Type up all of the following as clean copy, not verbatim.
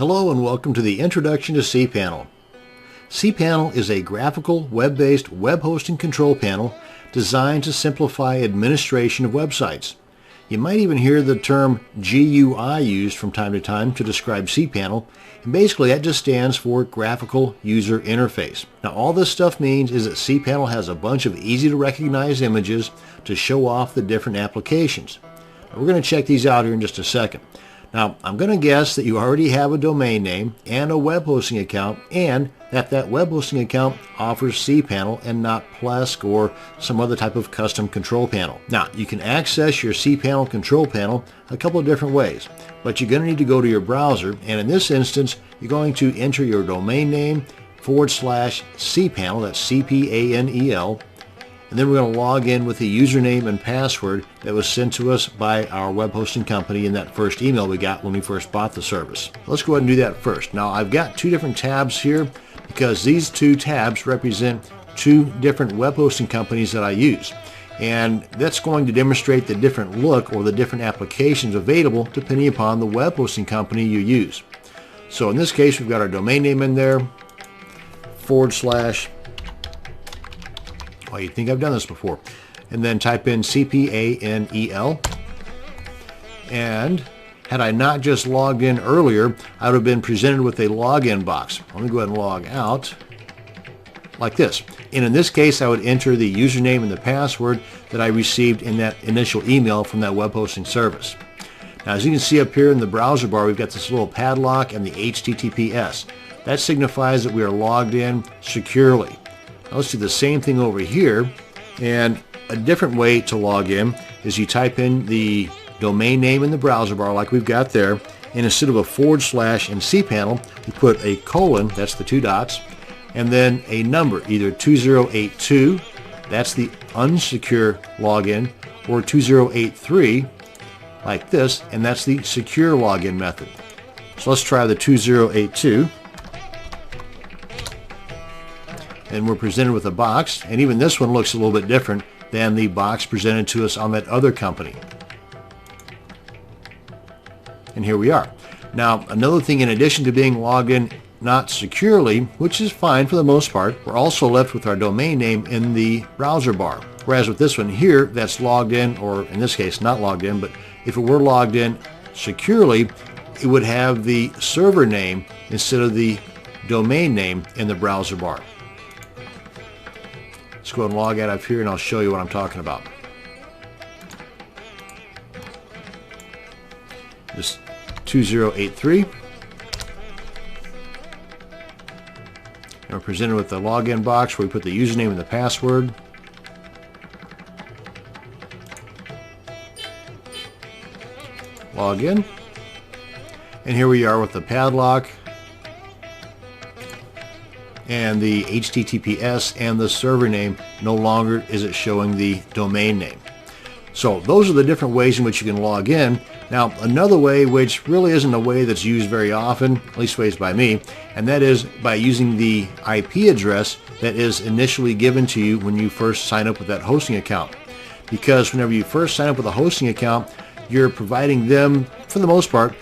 Hello and welcome to the Introduction to CPanel. CPanel is a graphical, web-based web hosting control panel designed to simplify administration of websites. You might even hear the term GUI used from time to time to describe CPanel, and basically that just stands for Graphical User Interface. Now all this stuff means is that CPanel has a bunch of easy to recognize images to show off the different applications. Now, we're going to check these out here in just a second. Now, I'm going to guess that you already have a domain name and a web hosting account, and that web hosting account offers CPanel and not plesk or some other type of custom control panel. Now, you can access your CPanel control panel a couple of different ways, but you're going to need to go to your browser, and in this instance, you're going to enter your domain name /CPanel, that's CPanel, and then we're going to log in with the username and password that was sent to us by our web hosting company in that first email we got when we first bought the service. Let's go ahead and do that first. Now I've got two different tabs here because these two tabs represent two different web hosting companies that I use. And that's going to demonstrate the different look or the different applications available depending upon the web hosting company you use. So in this case, we've got our domain name in there, /. Well, you'd think I've done this before. And then type in CPanel. And had I not just logged in earlier, I would have been presented with a login box. Let me go ahead and log out like this. And in this case, I would enter the username and the password that I received in that initial email from that web hosting service. Now, as you can see up here in the browser bar, we've got this little padlock and the HTTPS. That signifies that we are logged in securely. Now let's do the same thing over here, and a different way to log in is you type in the domain name in the browser bar like we've got there, and instead of a / in CPanel, we put a colon, that's the two dots, and then a number, either 2082, that's the unsecure login, or 2083, like this, and that's the secure login method. So let's try the 2082. And we're presented with a box, and even this one looks a little bit different than the box presented to us on that other company. And here we are. Now, another thing, in addition to being logged in not securely, which is fine for the most part, we're also left with our domain name in the browser bar. Whereas with this one here, that's logged in, or in this case, not logged in, but if it were logged in securely, it would have the server name instead of the domain name in the browser bar. Let's go ahead and log out of here and I'll show you what I'm talking about. This 2083. And we're presented with the login box where we put the username and the password. Log in. And here we are with the padlock and the HTTPS and the server name. No longer is it showing the domain name. So those are the different ways in which you can log in. Now another way, which really isn't a way that's used very often, at least ways by me, and that is by using the IP address that is initially given to you when you first sign up with that hosting account. Because whenever you first sign up with a hosting account, you're providing them, for the most part,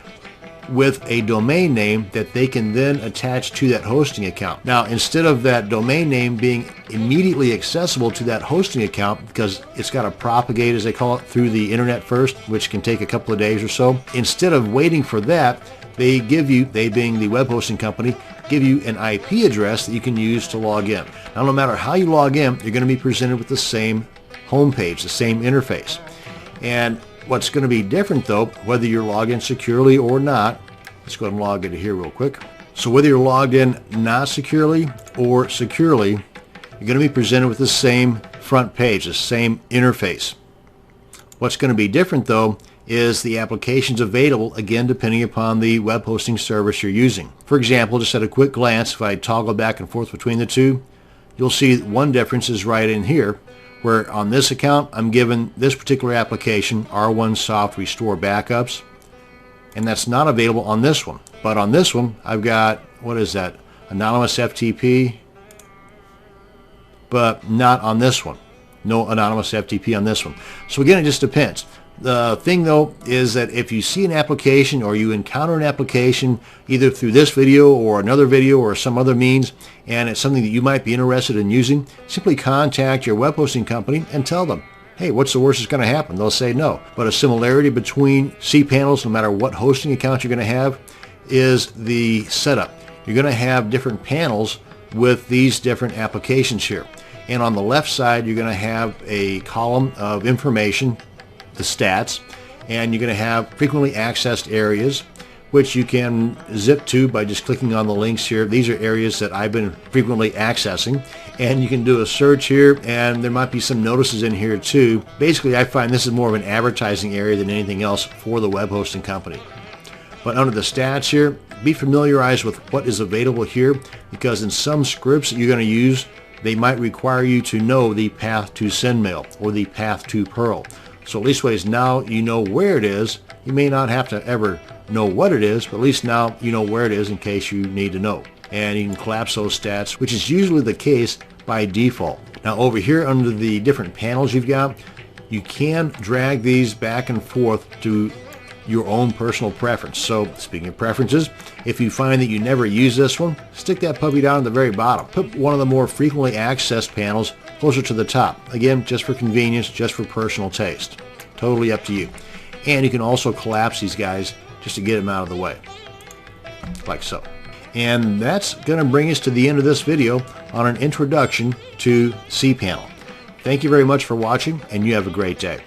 with a domain name that they can then attach to that hosting account. Now, instead of that domain name being immediately accessible to that hosting account, because it's got to propagate, as they call it, through the internet first, which can take a couple of days or so, instead of waiting for that, they give you, they being the web hosting company, give you an IP address that you can use to log in. Now, no matter how you log in, you're going to be presented with the same homepage, the same interface. And what's going to be different, though, whether you're logged in securely or not, let's go ahead and log into here real quick. So whether you're logged in not securely or securely, you're going to be presented with the same front page, the same interface. What's going to be different, though, is the applications available, again, depending upon the web hosting service you're using. For example, just at a quick glance, if I toggle back and forth between the two, you'll see one difference is right in here, where on this account, I'm given this particular application, R1 Soft Restore Backups, and that's not available on this one. But on this one, I've got, what is that, Anonymous FTP, but not on this one. No Anonymous FTP on this one. So again, it just depends. The thing though is that if you see an application or you encounter an application either through this video or another video or some other means, and it's something that you might be interested in using, simply contact your web hosting company and tell them, hey, what's the worst that's going to happen? They'll say no. But a similarity between cPanels, no matter what hosting account you're going to have, is the setup. You're going to have different panels with these different applications here. And on the left side, you're going to have a column of information, the stats, and you're going to have frequently accessed areas, which you can zip to by just clicking on the links here. These are areas that I've been frequently accessing, and you can do a search here, and there might be some notices in here too. Basically, I find this is more of an advertising area than anything else for the web hosting company. But under the stats here, be familiarized with what is available here, because in some scripts that you're going to use, they might require you to know the path to SendMail or the path to Perl. So at least ways now you know where it is. You may not have to ever know what it is, but at least now you know where it is in case you need to know. And you can collapse those stats, which is usually the case by default. Now over here under the different panels you've got, you can drag these back and forth to your own personal preference. So speaking of preferences, if you find that you never use this one, stick that puppy down at the very bottom. Put one of the more frequently accessed panels closer to the top. Again, just for convenience, just for personal taste. Totally up to you. And you can also collapse these guys just to get them out of the way, like so. And that's going to bring us to the end of this video on an introduction to cPanel. Thank you very much for watching, and you have a great day.